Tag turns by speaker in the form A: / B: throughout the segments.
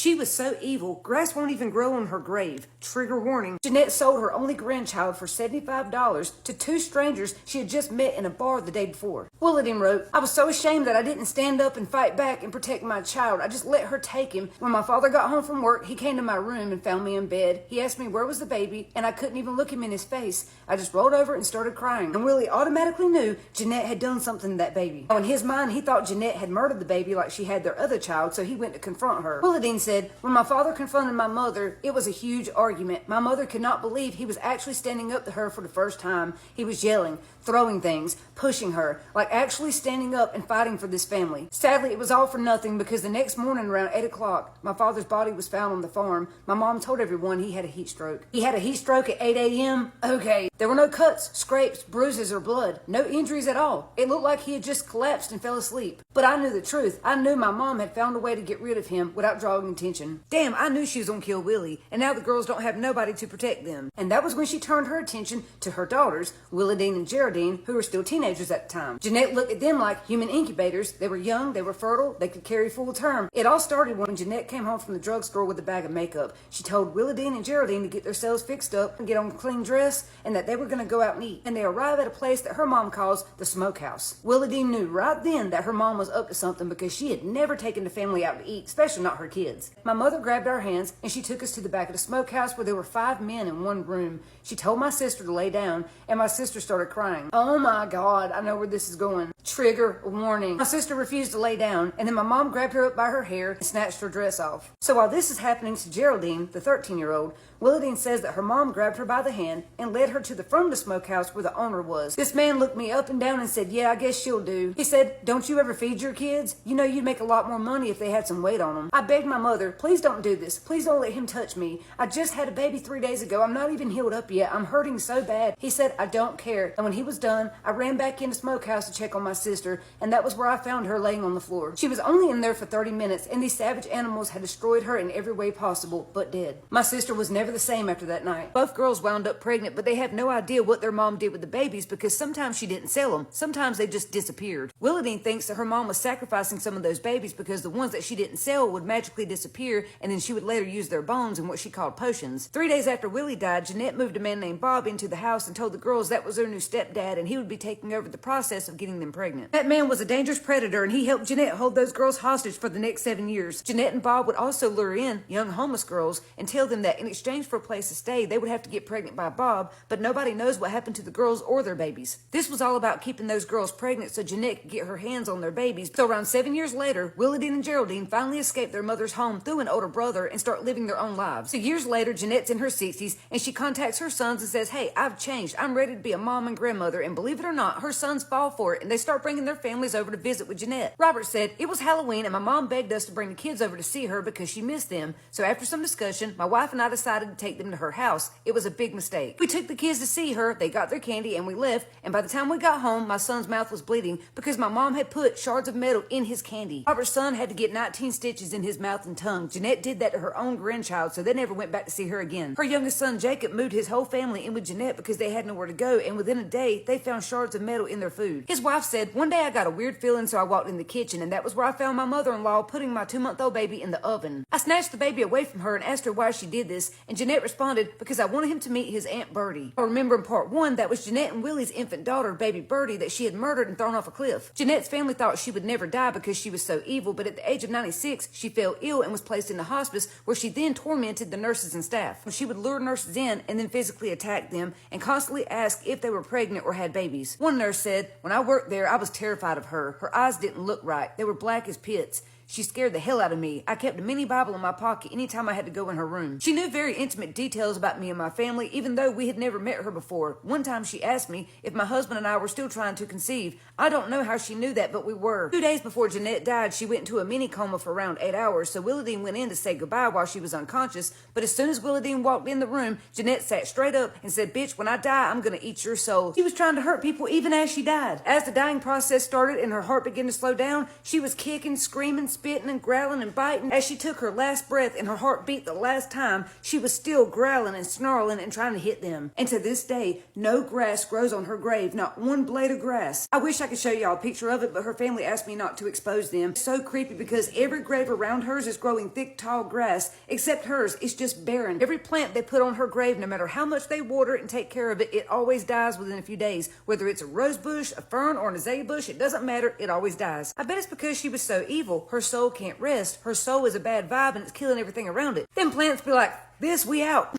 A: She was so evil, grass won't even grow on her grave. Trigger warning. Jeanette sold her only grandchild for $75 to two strangers she had just met in a bar the day before. Willardine wrote, I was so ashamed that I didn't stand up and fight back and protect my child. I just let her take him. When my father got home from work, he came to my room and found me in bed. He asked me where was the baby, and I couldn't even look him in his face. I just rolled over and started crying. And Willie automatically knew Jeanette had done something to that baby. In his mind, he thought Jeanette had murdered the baby like she had their other child, so he went to confront her. Willardine said, when my father confronted my mother, it was a huge argument. My mother could not believe he was actually standing up to her for the first time. He was yelling, throwing things, pushing her, like actually standing up and fighting for this family. Sadly, it was all for nothing because the next morning around 8 o'clock, my father's body was found on the farm. My mom told everyone he had a heat stroke. He had a heat stroke at 8 a.m.? Okay. There were no cuts, scrapes, bruises, or blood. No injuries at all. It looked like he had just collapsed and fell asleep. But I knew the truth. I knew my mom had found a way to get rid of him without drawing attention. Damn, I knew she was gonna kill Willie, and now the girls don't have nobody to protect them. And that was when she turned her attention to her daughters, Willardine and Geraldine, who were still teenagers at the time. Jeanette looked at them like human incubators. They were young, they were fertile, they could carry full term. It all started when Jeanette came home from the drugstore with a bag of makeup. She told Willardine and Geraldine to get themselves fixed up and get on a clean dress, and that they were gonna go out and eat. And they arrived at a place that her mom calls the smokehouse. Willardine knew right then that her mom was up to something because she had never taken the family out to eat, especially not her kids. My mother grabbed our hands and she took us to the back of the smokehouse where there were 5 men in one room. She told my sister to lay down, and my sister started crying. Oh my God, I know where this is going. Trigger warning. My sister refused to lay down, and then my mom grabbed her up by her hair and snatched her dress off. So while this is happening to Geraldine, the 13-year-old, Willardine says that her mom grabbed her by the hand and led her to the front of the smokehouse where the owner was. This man looked me up and down and said, yeah, I guess she'll do. He said, don't you ever feed your kids? You know you'd make a lot more money if they had some weight on them. I begged my mother, please don't do this. Please don't let him touch me. I just had a baby 3 days ago. I'm not even healed up yet. I'm hurting so bad. He said, I don't care. And when he was done, I ran back in the smokehouse to check on my sister, and that was where I found her laying on the floor. She was only in there for 30 minutes, and these savage animals had destroyed her in every way possible, but dead. My sister was never the same after that night. Both girls wound up pregnant, but they have no idea what their mom did with the babies because sometimes she didn't sell them. Sometimes they just disappeared. Willardine thinks that her mom was sacrificing some of those babies because the ones that she didn't sell would magically disappear, and then she would later use their bones in what she called potions. 3 days after Willie died, Jeanette moved a man named Bob into the house and told the girls that was their new stepdad, and he would be taking over the process of getting them pregnant. That man was a dangerous predator, and he helped Jeanette hold those girls hostage for the next 7 years. Jeanette and Bob would also lure in young homeless girls and tell them that in exchange for a place to stay, they would have to get pregnant by Bob, but nobody knows what happened to the girls or their babies. This was all about keeping those girls pregnant so Jeanette could get her hands on their babies. So around 7 years later, Willardine and Geraldine finally escaped their mother's home through an older brother and start living their own lives. So years later, Jeanette's in her 60s, and she contacts her sons and says, hey, I've changed. I'm ready to be a mom and grandmother, and believe it or not, her sons fall for it, and they start bringing their families over to visit with Jeanette. Robert said, it was Halloween, and my mom begged us to bring the kids over to see her because she missed them. So after some discussion, my wife and I decided to take them to her house. It was a big mistake. We took the kids to see her, they got their candy, and we left, and by the time we got home, my son's mouth was bleeding because my mom had put shards of metal in his candy. Robert's son had to get 19 stitches in his mouth and tongue. Jeanette did that to her own grandchild, so they never went back to see her again. Her youngest son, Jacob, moved his whole family in with Jeanette because they had nowhere to go, and within a day, they found shards of metal in their food. His wife said, one day I got a weird feeling, so I walked in the kitchen, and that was where I found my mother-in-law putting my 2-month-old baby in the oven. I snatched the baby away from her and asked her why she did this, and Jeanette responded, because I wanted him to meet his Aunt Bertie. I remember in part 1, that was Jeanette and Willie's infant daughter, baby Bertie, that she had murdered and thrown off a cliff. Jeanette's family thought she would never die because she was so evil, but at the age of 96, she fell ill and was placed in the hospice, where she then tormented the nurses and staff. She would lure nurses in and then physically attack them and constantly ask if they were pregnant or had babies. One nurse said, when I worked there, I was terrified of her. Her eyes didn't look right. They were black as pits. She scared the hell out of me. I kept a mini Bible in my pocket anytime I had to go in her room. She knew very intimate details about me and my family, even though we had never met her before. One time she asked me if my husband and I were still trying to conceive. I don't know how she knew that, but we were. 2 days before Jeanette died, she went into a mini coma for around 8 hours, so Willardine went in to say goodbye while she was unconscious, but as soon as Willardine walked in the room, Jeanette sat straight up and said, bitch, when I die, I'm gonna eat your soul. She was trying to hurt people even as she died. As the dying process started and her heart began to slow down, she was kicking, screaming, spitting and growling and biting. As she took her last breath and her heart beat the last time, she was still growling and snarling and trying to hit them. And to this day, no grass grows on her grave, not one blade of grass. I wish I could show y'all a picture of it, but her family asked me not to expose them. It's so creepy because every grave around hers is growing thick, tall grass, except hers is just barren. Every plant they put on her grave, no matter how much they water it and take care of it, it always dies within a few days. Whether it's a rose bush, a fern, or an azalea bush, it doesn't matter, it always dies. I bet it's because she was so evil, her soul can't rest. Her soul is a bad vibe and it's killing everything around it. Them plants be like, this, we out.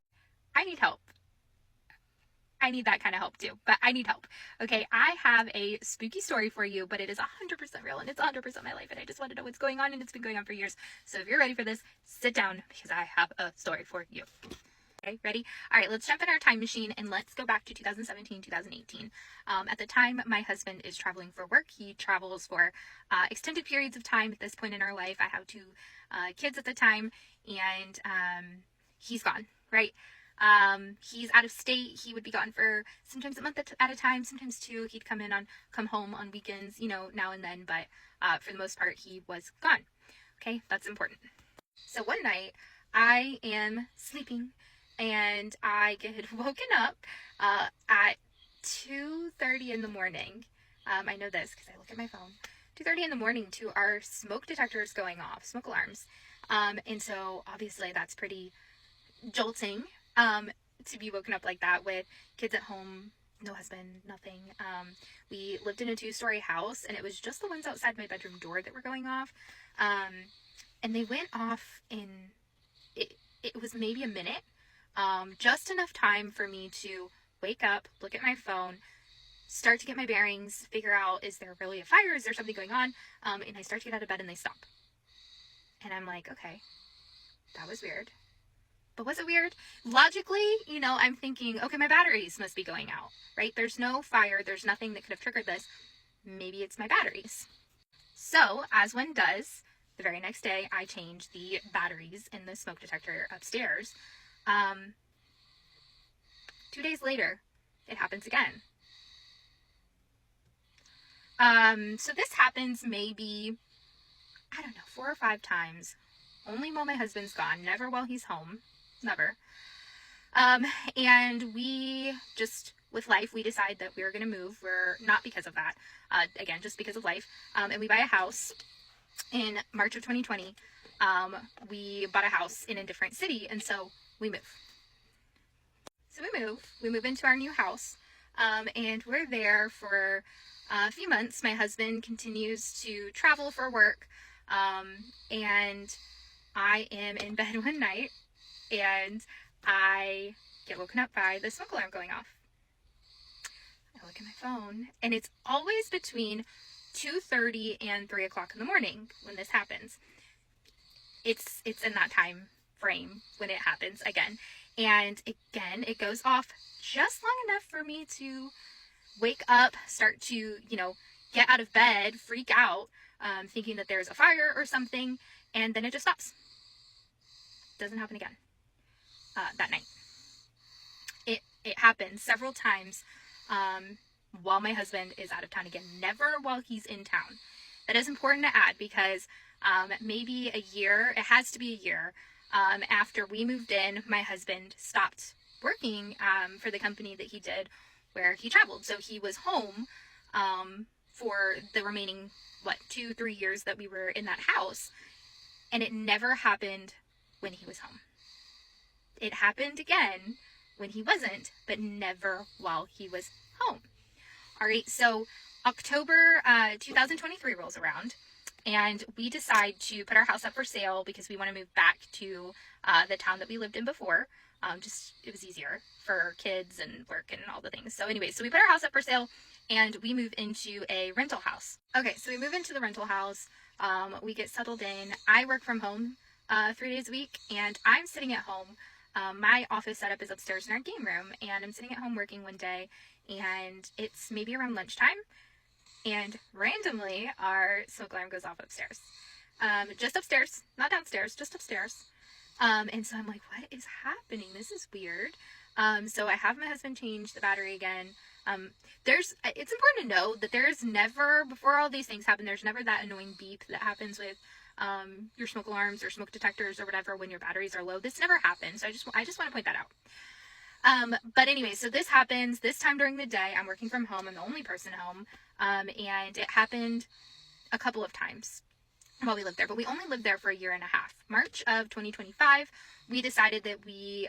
B: I need help. I need that kind of help too, but I need help. Okay, I have a spooky story for you, but it is 100% real and it's 100% my life and I just want to know what's going on and it's been going on for years. So if you're ready for this, sit down because I have a story for you. Okay, ready? All right, let's jump in our time machine and let's go back to 2017, 2018. At the time, my husband is traveling for work. He travels for extended periods of time at this point in our life. I have two kids at the time and he's gone, right? He's out of state. He would be gone for sometimes a month at a time, sometimes two. He'd come home on weekends, you know, now and then, but for the most part, he was gone. Okay, that's important. So one night, I am sleeping and I get woken up at 2:30 in the morning. I know this because I look at my phone. 2:30 in the morning to our smoke detectors going off, smoke alarms. And so obviously that's pretty jolting. To be woken up like that with kids at home, no husband, nothing. We lived in a 2-story house and it was just the ones outside my bedroom door that were going off. And they went off in, it was maybe a minute, just enough time for me to wake up, look at my phone, start to get my bearings, figure out, is there really a fire? Is there something going on? And I start to get out of bed and they stop. And I'm like, okay, that was weird. But was it weird? Logically, you know, I'm thinking, okay, my batteries must be going out, right? There's no fire. There's nothing that could have triggered this. Maybe it's my batteries. So, as one does, the very next day, I change the batteries in the smoke detector upstairs. 2 days later, it happens again. So this happens maybe, I don't know, 4 or 5 times. Only while my husband's gone, never while he's home. Never. And we just, with life, we decide that we're going to move. We're not because of that. Again, just because of life. And we buy a house in March of 2020. We bought a house in a different city. And so we move. So we move into our new house. And we're there for a few months. My husband continues to travel for work. And I am in bed one night and I get woken up by the smoke alarm going off. I look at my phone and it's always between 2:30 and 3 o'clock in the morning when this happens. It's in that time frame when it happens again. And again, it goes off just long enough for me to wake up, start to, you know, get out of bed, freak out, thinking that there's a fire or something, and then it just stops. Doesn't happen again that night. It happens several times while my husband is out of town again, never while he's in town. That is important to add because maybe a year, it has to be a year, after we moved in, my husband stopped working for the company that he did where he traveled. So he was home for the remaining, 2-3 years that we were in that house. And it never happened when he was home. It happened again when he wasn't, but never while he was home. All right, so October 2023 rolls around, and we decide to put our house up for sale because we want to move back to the town that we lived in before. It was easier for kids and work and all the things. So anyway, so we put our house up for sale, and we move into a rental house. Okay, so we move into the rental house. We get settled in. I work from home 3 days a week, and I'm sitting at home. My office setup is upstairs in our game room, and I'm sitting at home working one day, and it's maybe around lunchtime, and randomly our smoke alarm goes off upstairs. Just upstairs, not downstairs, just upstairs. And so I'm like, what is happening? This is weird. So I have my husband change the battery again. It's important to know that there's never, before all these things happen, there's never that annoying beep that happens with your smoke alarms or smoke detectors or whatever when your batteries are low. This never happens. So I just want to point that out. But anyway, so this happens this time during the day. I'm working from home. I'm the only person home. And it happened a couple of times while we lived there, but we only lived there for a year and a half. March of 2025, we decided that we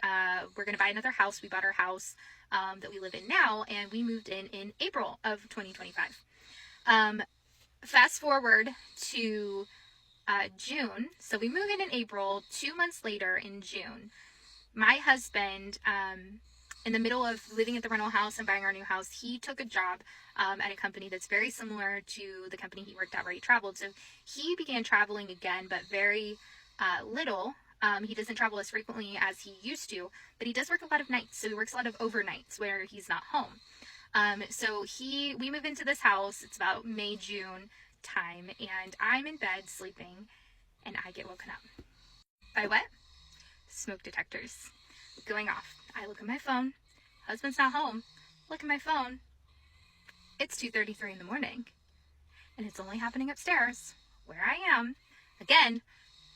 B: were going to buy another house. We bought our house that we live in now, and we moved in April of 2025. Fast forward to June. So we move in April. 2 months later in June, my husband, in the middle of living at the rental house and buying our new house, he took a job at a company that's very similar to the company he worked at where he traveled. So he began traveling again, but very little. He doesn't travel as frequently as he used to, but he does work a lot of nights. So he works a lot of overnights where he's not home. So we move into this house. It's about May, June time, and I'm in bed sleeping, and I get woken up. By what? Smoke detectors going off. I look at my phone. Husband's not home. Look at my phone. It's 2:33 in the morning, and it's only happening upstairs where I am. Again,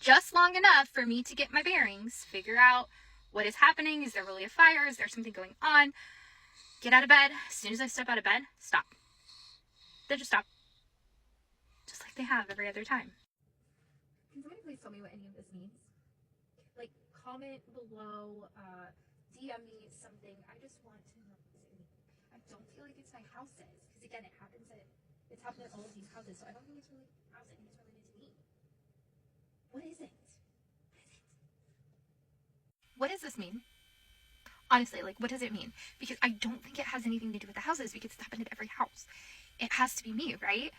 B: just long enough for me to get my bearings, figure out what is happening. Is there really a fire? Is there something going on? Get out of bed. As soon as I step out of bed, stop. They just stop. Just like they have every other time. Can somebody please tell me what any of this means? Like, comment below, DM me something. I just want to know what it means. I don't feel like it's my houses, because again, it's happened at all of these houses, so I don't think it's really house. I think it's related to me. What is it? What does this mean? Honestly, like, what does it mean? Because I don't think it has anything to do with the houses, because it's happened at every house. It has to be me, right?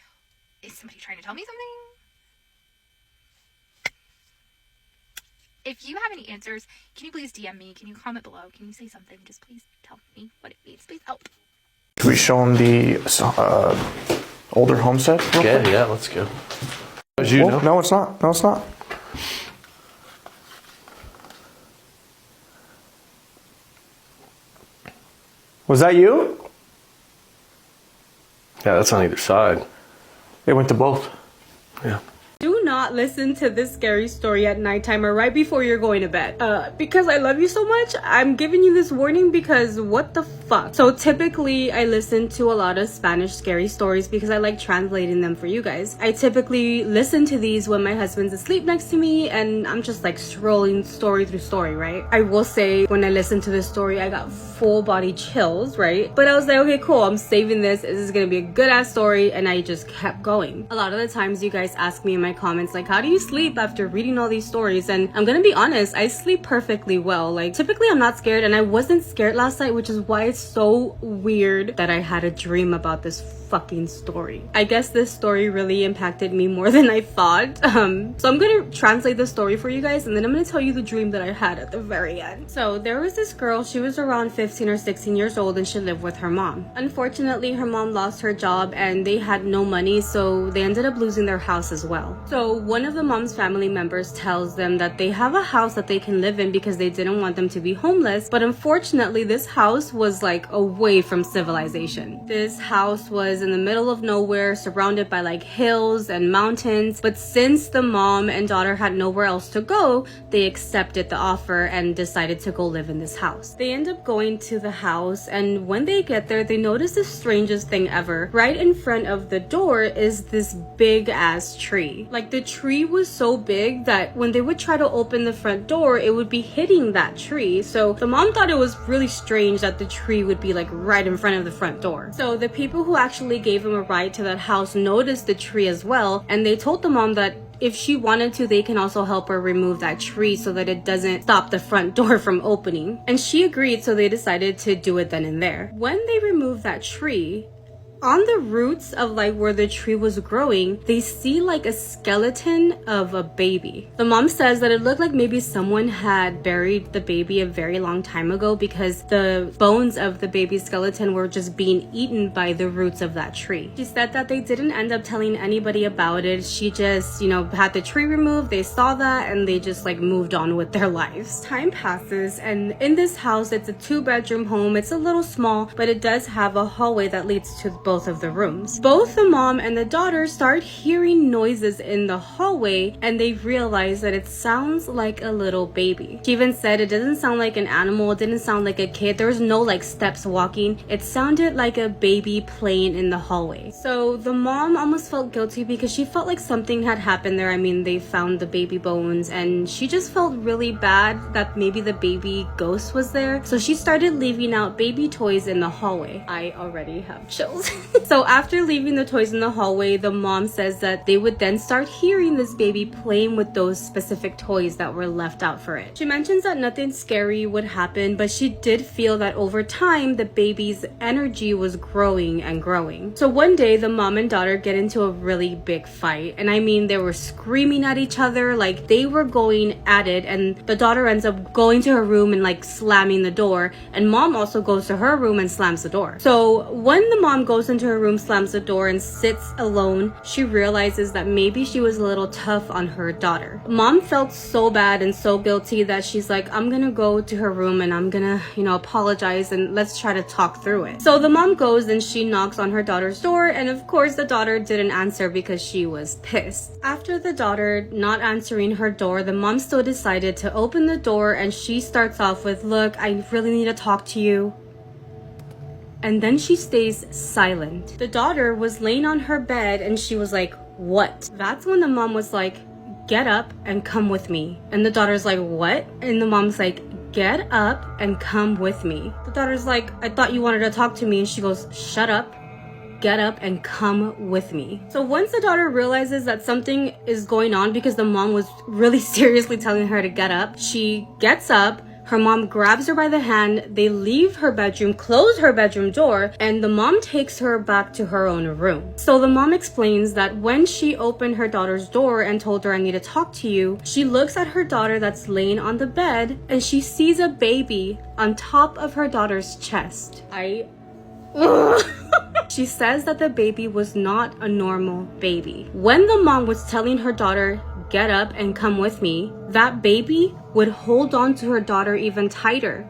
B: Is somebody trying to tell me something? If you have any answers, can you please DM me? Can you comment below? Can you say something? Just please tell me what it means. Please help.
C: Can we show them the older homestead?
D: Yeah, let's go. As you know.
C: No, it's not. No, it's not. Was that you?
D: Yeah, that's on either side.
C: It went to both.
D: Yeah.
E: Do not listen to this scary story at nighttime or right before you're going to bed. Because I love you so much, I'm giving you this warning because what the fuck? So typically I listen to a lot of Spanish scary stories because I like translating them for you guys. I typically listen to these when my husband's asleep next to me and I'm just like scrolling story through story, right? I will say when I listened to this story, I got full body chills, right? But I was like, okay, cool, I'm saving this. This is gonna be a good ass story, and I just kept going. A lot of the times you guys ask me in my comments like, how do you sleep after reading all these stories? And I'm gonna be honest, I sleep perfectly well. Like, typically I'm not scared, and I wasn't scared last night, which is why it's so weird that I had a dream about this fucking story. I guess this story really impacted me more than I thought. So I'm gonna translate the story for you guys, and then I'm gonna tell you the dream that I had at the very end. So there was this girl, she was around 15 or 16 years old, and she lived with her mom. Unfortunately, her mom lost her job and they had no money, so they ended up losing their house as well. So one of the mom's family members tells them that they have a house that they can live in because they didn't want them to be homeless, but unfortunately this house was like away from civilization. This house was in the middle of nowhere, surrounded by like hills and mountains, but since the mom and daughter had nowhere else to go, they accepted the offer and decided to go live in this house. They end up going to the house, and when they get there, they notice the strangest thing ever. Right in front of the door is this big ass tree. Like, the tree was so big that when they would try to open the front door, it would be hitting that tree. So the mom thought it was really strange that the tree would be like right in front of the front door. So the people who actually gave him a ride to that house noticed the tree as well, and they told the mom that if she wanted to, they can also help her remove that tree so that it doesn't stop the front door from opening. And she agreed, so they decided to do it then and there. When they removed that tree, on the roots of like where the tree was growing, they see like a skeleton of a baby. The mom says that it looked like maybe someone had buried the baby a very long time ago because the bones of the baby skeleton were just being eaten by the roots of that tree. She said that they didn't end up telling anybody about it. She just, had the tree removed, they saw that, and they just like moved on with their lives. Time passes, and in this house, it's a 2-bedroom home. It's a little small, but it does have a hallway that leads to both both of the rooms. Both the mom and the daughter start hearing noises in the hallway, and they realize that it sounds like a little baby. She even said it doesn't sound like an animal, it didn't sound like a kid, there was no like steps walking, it sounded like a baby playing in the hallway. So the mom almost felt guilty because she felt like something had happened there. I mean, they found the baby bones, and she just felt really bad that maybe the baby ghost was there. So she started leaving out baby toys in the hallway. I already have chills. So after leaving the toys in the hallway, the mom says that they would then start hearing this baby playing with those specific toys that were left out for it. She mentions that nothing scary would happen, but she did feel that over time the baby's energy was growing and growing. So one day the mom and daughter get into a really big fight, and I mean they were screaming at each other, like they were going at it, and the daughter ends up going to her room and like slamming the door, and mom also goes to her room and slams the door. So when the mom goes into her room, slams the door, and sits alone, she realizes that maybe she was a little tough on her daughter. Mom felt so bad and so guilty that she's like, I'm gonna go to her room and I'm gonna, apologize and let's try to talk through it. So the mom goes and she knocks on her daughter's door, and of course the daughter didn't answer because she was pissed. After the daughter not answering her door, the mom still decided to open the door, and she starts off with, look, I really need to talk to you. And then she stays silent. The daughter was laying on her bed and she was like, what? That's when the mom was like, get up and come with me. And the daughter's like, what? And the mom's like, get up and come with me. The daughter's like, I thought you wanted to talk to me. And she goes, shut up, get up and come with me. So once the daughter realizes that something is going on because the mom was really seriously telling her to get up, she gets up. Her mom grabs her by the hand, they leave her bedroom, close her bedroom door, and the mom takes her back to her own room. So the mom explains that when she opened her daughter's door and told her, I need to talk to you, she looks at her daughter that's laying on the bed, and she sees a baby on top of her daughter's chest. She says that the baby was not a normal baby. When the mom was telling her daughter, get up and come with me, that baby would hold on to her daughter even tighter,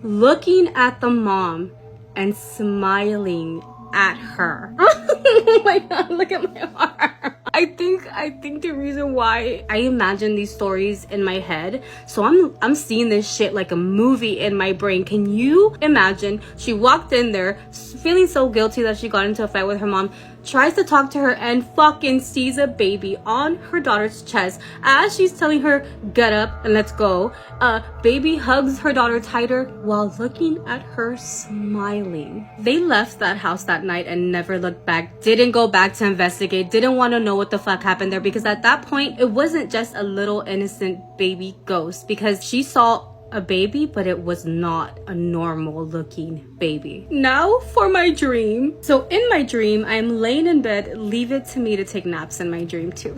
E: looking at the mom and smiling at her. Oh my god, look at my arm. I think the reason why I imagine these stories in my head, so I'm seeing this shit like a movie in my brain. Can you imagine? She walked in there feeling so guilty that she got into a fight with her mom, tries to talk to her, and fucking sees a baby on her daughter's chest as she's telling her, get up and let's go. Baby hugs her daughter tighter while looking at her smiling. They left that house that night and never looked back, didn't go back to investigate, didn't want to know what the fuck happened there, because at that point it wasn't just a little innocent baby ghost, because she saw a baby, but it was not a normal looking baby. Now for my dream. So in my dream, I'm laying in bed. Leave it to me to take naps in my dream too.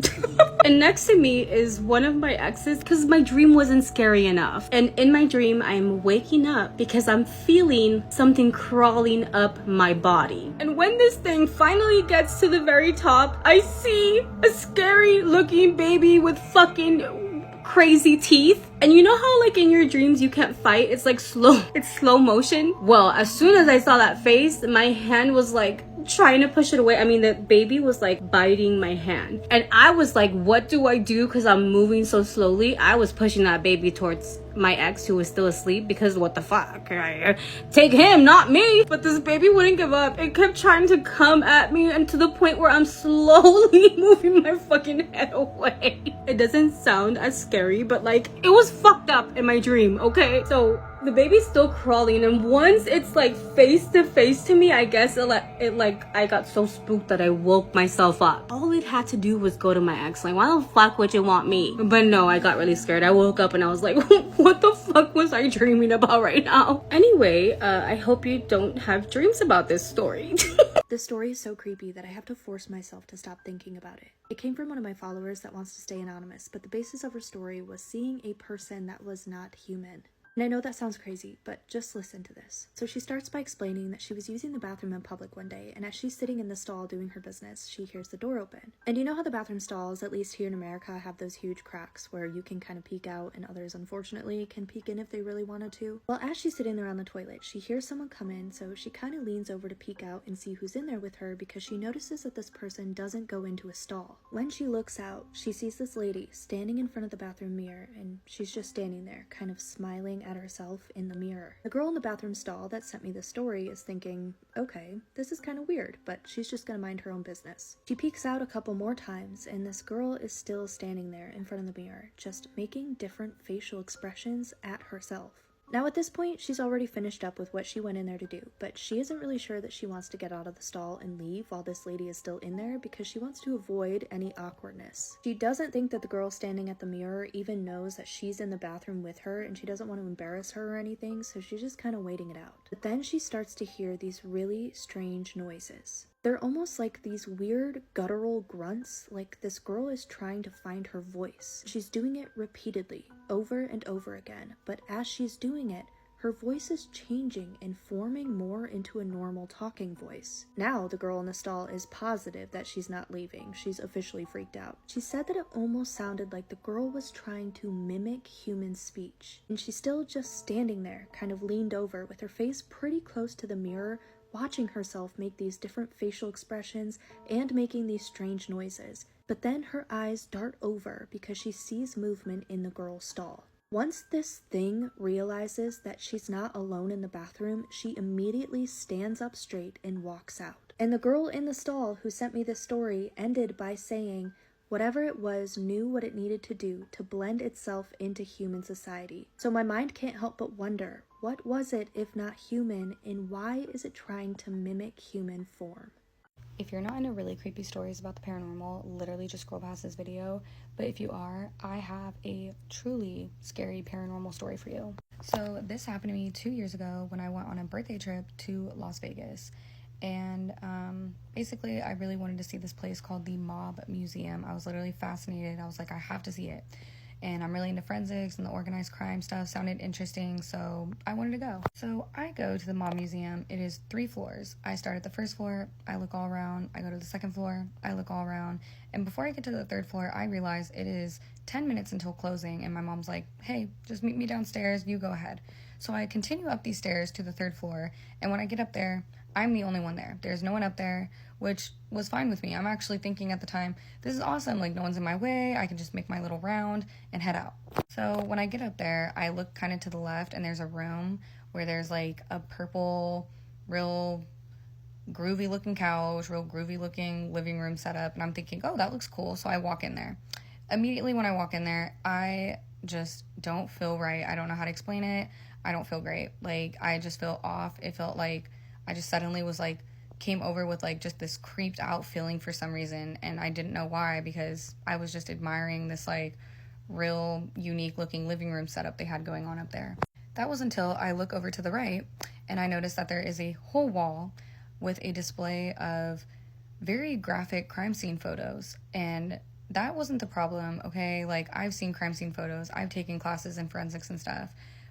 E: And next to me is one of my exes, because my dream wasn't scary enough. And in my dream, I'm waking up because I'm feeling something crawling up my body. And when this thing finally gets to the very top, I see a scary looking baby with fucking crazy teeth. And you know how like in your dreams you can't fight, it's like slow motion? Well, as soon as I saw that face, my hand was like trying to push it away. I mean, the baby was like biting my hand, and I was like, what do I do? Because I'm moving so slowly. I was pushing that baby towards my ex, who was still asleep, because what the fuck, take him, not me. But this baby wouldn't give up. It kept trying to come at me, and to the point where I'm slowly moving my fucking head away. It doesn't sound as scary, but like it was fucked up in my dream. Okay, so the baby's still crawling, and once it's like face to face to me, I guess I got so spooked that I woke myself up. All it had to do was go to my ex, like, why the fuck would you want me? But no, I got really scared. I woke up and I was like, what the fuck was I dreaming about right now? Anyway, I hope you don't have dreams about this story.
F: This story is so creepy that I have to force myself to stop thinking about it. It came from one of my followers that wants to stay anonymous, but the basis of her story was seeing a person that was not human. And I know that sounds crazy, but just listen to this. So she starts by explaining that she was using the bathroom in public one day, and as she's sitting in the stall doing her business, she hears the door open. And you know how the bathroom stalls, at least here in America, have those huge cracks where you can kind of peek out and others, unfortunately, can peek in if they really wanted to? Well, as she's sitting there on the toilet, she hears someone come in, so she kind of leans over to peek out and see who's in there with her because she notices that this person doesn't go into a stall. When she looks out, she sees this lady standing in front of the bathroom mirror, and she's just standing there, kind of smiling at herself in the mirror. The girl in the bathroom stall that sent me this story is thinking, okay, this is kind of weird, but she's just gonna mind her own business. She peeks out a couple more times, and this girl is still standing there in front of the mirror, just making different facial expressions at herself. Now at this point, she's already finished up with what she went in there to do, but she isn't really sure that she wants to get out of the stall and leave while this lady is still in there because she wants to avoid any awkwardness. She doesn't think that the girl standing at the mirror even knows that she's in the bathroom with her, and she doesn't want to embarrass her or anything, so she's just kind of waiting it out. But then she starts to hear these really strange noises. They're almost like these weird guttural grunts, like this girl is trying to find her voice. She's doing it repeatedly, over and over again, but as she's doing it, her voice is changing and forming more into a normal talking voice. Now the girl in the stall is positive that she's not leaving. She's officially freaked out. She said that it almost sounded like the girl was trying to mimic human speech, and she's still just standing there, kind of leaned over with her face pretty close to the mirror, watching herself make these different facial expressions and making these strange noises. But then her eyes dart over because she sees movement in the girl's stall. Once this thing realizes that she's not alone in the bathroom, she immediately stands up straight and walks out. And the girl in the stall who sent me this story ended by saying, whatever it was knew what it needed to do to blend itself into human society. So my mind can't help but wonder, what was it if not human, and why is it trying to mimic human form?
G: If you're not into really creepy stories about the paranormal, literally just scroll past this video. But if you are, I have a truly scary paranormal story for you. So this happened to me 2 years ago when I went on a birthday trip to Las Vegas. And basically I really wanted to see this place called the Mob Museum. I was literally fascinated. I was like, I have to see it. And I'm really into forensics and the organized crime stuff sounded interesting, so I wanted to go. So I go to the Mob Museum. It is 3 floors. I start at the first floor, I look all around, I go to the second floor, I look all around, and before I get to the third floor, I realize it is 10 minutes until closing, and my mom's like, hey, just meet me downstairs, you go ahead. So I continue up these stairs to the third floor, and when I get up there, I'm the only one there. There's no one up there, which was fine with me. I'm actually thinking at the time, this is awesome, like no one's in my way, I can just make my little round and head out. So when I get up there, I look kind of to the left and there's a room where there's like a purple, real groovy looking couch, real groovy looking living room setup, and I'm thinking, oh, that looks cool, so I walk in there. Immediately when I walk in there, I just don't feel right. I don't know how to explain it. I don't feel great. Like, I just feel off. It felt like I just suddenly was like, came over with like just this creeped out feeling for some reason, and I didn't know why, because I was just admiring this like real unique looking living room setup they had going on up there. That was until I look over to the right and I noticed that there is a whole wall with a display of very graphic crime scene photos, and that wasn't the problem, okay? Like, I've seen crime scene photos, I've taken classes in forensics and stuff,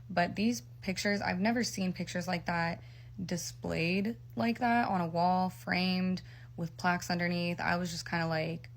G: but these pictures, I've never seen pictures like that displayed like that on a wall, framed with plaques underneath. I was just kind of like,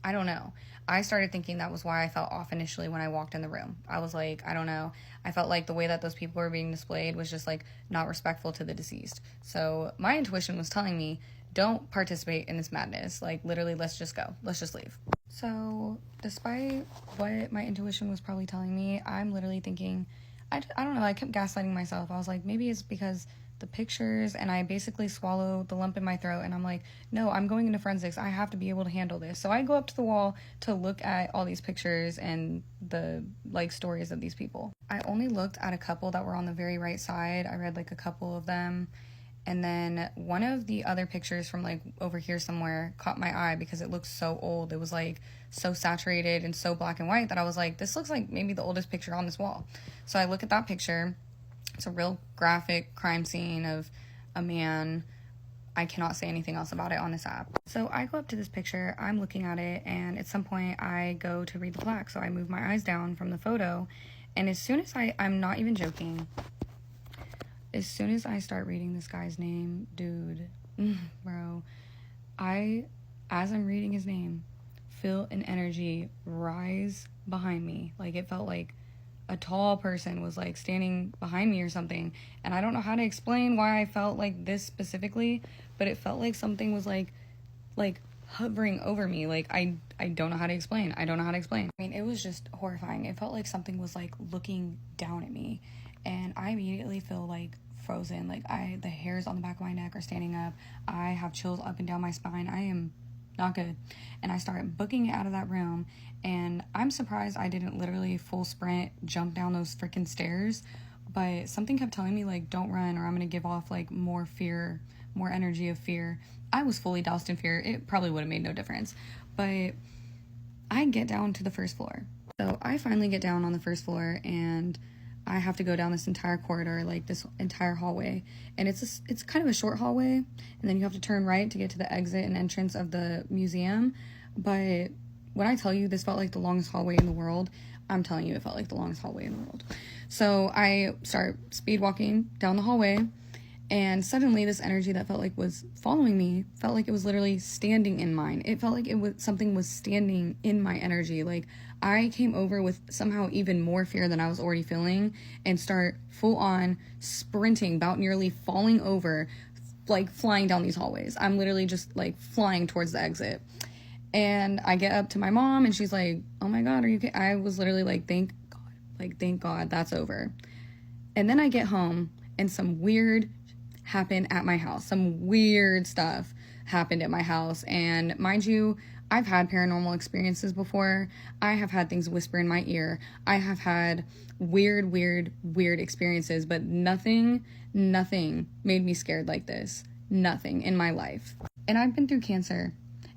G: I don't know. I started thinking that was why I felt off initially when I walked in the room. I was like, I don't know. I felt like the way that those people were being displayed was just like not respectful to the deceased. So my intuition was telling me, don't participate in this madness. Like, literally, let's just go. Let's just leave. So despite what my intuition was probably telling me, I'm literally thinking, I don't know, I kept gaslighting myself. I was like, maybe it's because the pictures, and I basically swallow the lump in my throat, and I'm like, no, I'm going into forensics. I have to be able to handle this. So I go up to the wall to look at all these pictures and the like stories of these people. I only looked at a couple that were on the very right side. I read like a couple of them. And then one of the other pictures from like over here somewhere caught my eye because it looked so old. It was like so saturated and so black and white that I was like, this looks like maybe the oldest picture on this wall. So I look at that picture. It's a real graphic crime scene of a man. I cannot say anything else about it on this app. So I go up to this picture, I'm looking at it, and at some point I go to read the plaque. So I move my eyes down from the photo, And as soon as I'm not even joking, as soon as I start reading this guy's name, dude, bro, as I'm reading his name, feel an energy rise behind me. Like, it felt like a tall person was like standing behind me or something. And I don't know how to explain why I felt like this specifically, but it felt like something was like hovering over me. Like, I don't know how to explain. I mean, it was just horrifying. It felt like something was like looking down at me, and I immediately feel like frozen. Like, the hairs on the back of my neck are standing up. I have chills up and down my spine. I am not good. And I start booking it out of that room, and I'm surprised I didn't literally full sprint jump down those freaking stairs, but something kept telling me, like, don't run or I'm gonna give off like more fear, more energy of fear. I was fully doused in fear. It probably would have made no difference. But I get down to the first floor. So I finally get down on the first floor, and I have to go down this entire corridor, like this entire hallway. And it's kind of a short hallway, and then you have to turn right to get to the exit and entrance of the museum. But when I tell you this felt like the longest hallway in the world, I'm telling you it felt like the longest hallway in the world. So I start speed walking down the hallway, and suddenly this energy that felt like was following me felt like it was literally standing in mine. It felt like something was standing in my energy. Like, I came over with somehow even more fear than I was already feeling, and start full on sprinting, about nearly falling over, like flying down these hallways. I'm literally just like flying towards the exit. And I get up to my mom, and she's like, oh my God, are you okay? I was literally like, thank God that's over. And then I get home, and some weird happened at my house. Some weird stuff happened at my house. And mind you, I've had paranormal experiences before. I have had things whisper in my ear. I have had weird experiences, but nothing made me scared like this. Nothing in my life. And I've been through cancer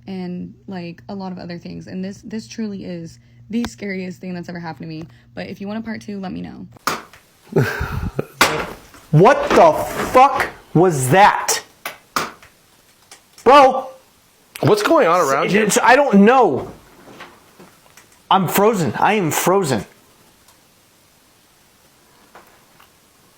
G: and like a lot of other things, and this truly is the scariest thing that's ever happened to me. But if you want a part 2, let me know.
C: What the fuck was that? Bro!
D: What's going on around you?
C: I don't know. I'm frozen. I am frozen.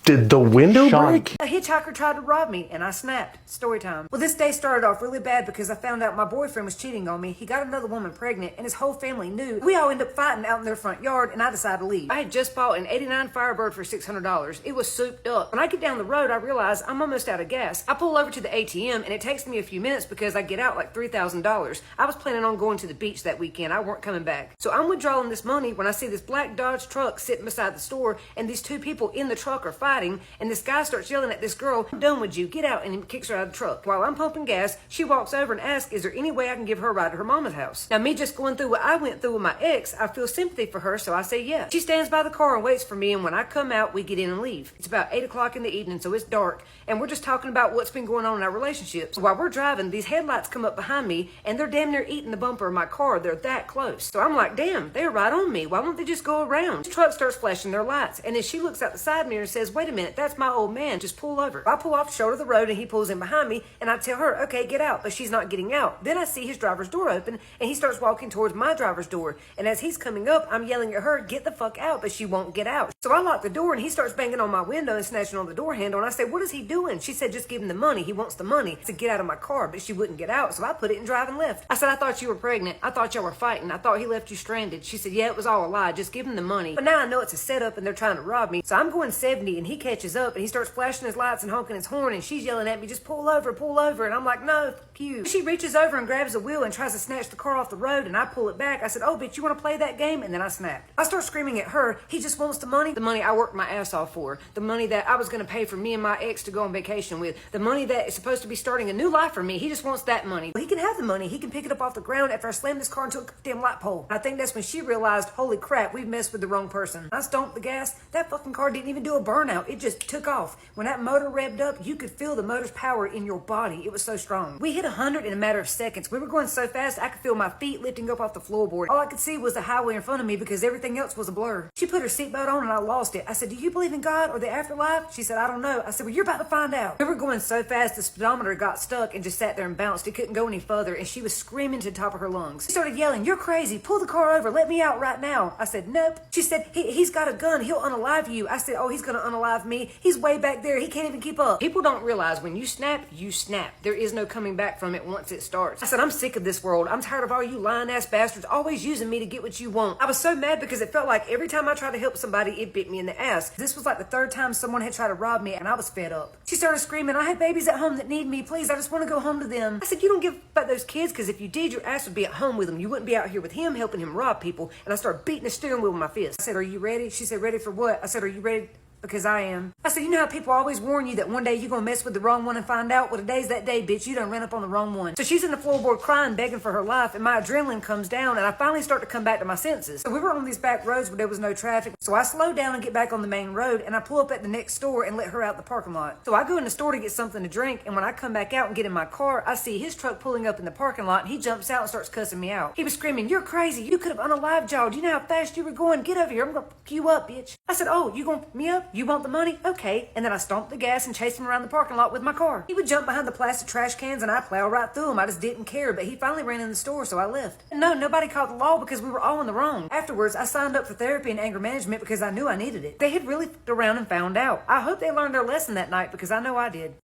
D: Did the window
C: Sean.
D: break?
A: A hitchhiker tried to rob me, and I snapped. Story time. Well, this day started off really bad because I found out my boyfriend was cheating on me. He got another woman pregnant, and his whole family knew. We all ended up fighting out in their front yard, and I decided to leave. I had just bought an '89 Firebird for $600. It was souped up. When I get down the road, I realize I'm almost out of gas. I pull over to the ATM, and it takes me a few minutes because I get out like $3,000. I was planning on going to the beach that weekend. I weren't coming back. So I'm withdrawing this money when I see this black Dodge truck sitting beside the store, and these two people in the truck are fighting, and this guy starts yelling at this girl, I'm done with you, get out, and he kicks her out of the truck. While I'm pumping gas, she walks over and asks, is there any way I can give her a ride to her mama's house? Now, me just going through what I went through with my ex, I feel sympathy for her, so I say yeah. She stands by the car and waits for me, and when I come out, we get in and leave. It's about 8 o'clock in the evening, so it's dark, and we're just talking about what's been going on in our relationship. So while we're driving, these headlights come up behind me, and they're damn near eating the bumper of my car. They're that close. So I'm like, damn, they're right on me. Why won't they just go around? The truck starts flashing their lights, and then she looks out the side mirror and says, wait a minute, that's my old man. Just pull over. I pull off the shoulder of the road, and he pulls in behind me, and I tell her, okay, get out, but she's not getting out. Then I see his driver's door open, and he starts walking towards my driver's door, and as he's coming up, I'm yelling at her, get the fuck out, but she won't get out. So I lock the door, and he starts banging on my window and snatching on the door handle, and I say, what is he doing? She said, just give him the money. He wants the money to get out of my car, but she wouldn't get out, so I put it in drive and left. I said, I thought you were pregnant. I thought y'all were fighting. I thought he left you stranded. She said, yeah, it was all a lie. Just give him the money. But now I know it's a setup, and they're trying to rob me. So I'm going 70, and he catches up, and he starts flashing his lights and honking his horn, and she's yelling at me, just pull over, and I'm like, no, fuck you. She reaches over and grabs the wheel and tries to snatch the car off the road, and I pull it back. I said, oh, bitch, you want to play that game? And then I snapped. I start screaming at her, he just wants the money I worked my ass off for, the money that I was going to pay for me and my ex to go on vacation with, the money that is supposed to be starting a new life for me. He just wants that money. Well, he can have the money. He can pick it up off the ground after I slam this car into a damn light pole. I think that's when she realized, holy crap, we've messed with the wrong person. I stomped the gas. That fucking car didn't even do a burnout. now. It just took off. When that motor revved up, you could feel the motor's power in your body. It was so strong. We hit 100 in a matter of seconds. We were going so fast, I could feel my feet lifting up off the floorboard. All I could see was the highway in front of me because everything else was a blur. She put her seatbelt on and I lost it. I said, do you believe in God or the afterlife? She said, I don't know. I said, well, you're about to find out. We were going so fast, the speedometer got stuck and just sat there and bounced. It couldn't go any further, and she was screaming to the top of her lungs. She started yelling, you're crazy. Pull the car over. Let me out right now. I said, nope. She said, he's got a gun. He'll unalive you. I said, oh, he's going to unalive me. He's way back there. He can't even keep up. People don't realize when you snap, you snap. There is no coming back from it once it starts. I said, I'm sick of this world. I'm tired of all you lying ass bastards always using me to get what you want. I was so mad because it felt like every time I tried to help somebody, it bit me in the ass. This was like the third time someone had tried to rob me, and I was fed up. She started screaming, I have babies at home that need me. Please, I just want to go home to them. I said, you don't give about those kids, because if you did, your ass would be at home with them. You wouldn't be out here with him helping him rob people. And I started beating the steering wheel with my fist. I said, are you ready? She said, ready for what? I said, are you ready? Because I am. I said, you know how people always warn you that one day you're going to mess with the wrong one and find out? Well, today's that day, bitch. You done ran up on the wrong one. So she's in the floorboard crying, begging for her life, and my adrenaline comes down, and I finally start to come back to my senses. So we were on these back roads where there was no traffic. So I slow down and get back on the main road, and I pull up at the next store and let her out the parking lot. So I go in the store to get something to drink, and when I come back out and get in my car, I see his truck pulling up in the parking lot, and he jumps out and starts cussing me out. He was screaming, you're crazy. You could have unalived y'all. Do you know how fast you were going? Get over here. I'm going to pick you up, bitch. I said, oh, you going to pick me up? You want the money? Okay. And then I stomped the gas and chased him around the parking lot with my car. He would jump behind the plastic trash cans and I'd plow right through him. I just didn't care, but he finally ran in the store, so I left. No, nobody caught the law because we were all in the wrong. Afterwards, I signed up for therapy and anger management because I knew I needed it. They had really f***ed around and found out. I hope they learned their lesson that night because I know I did.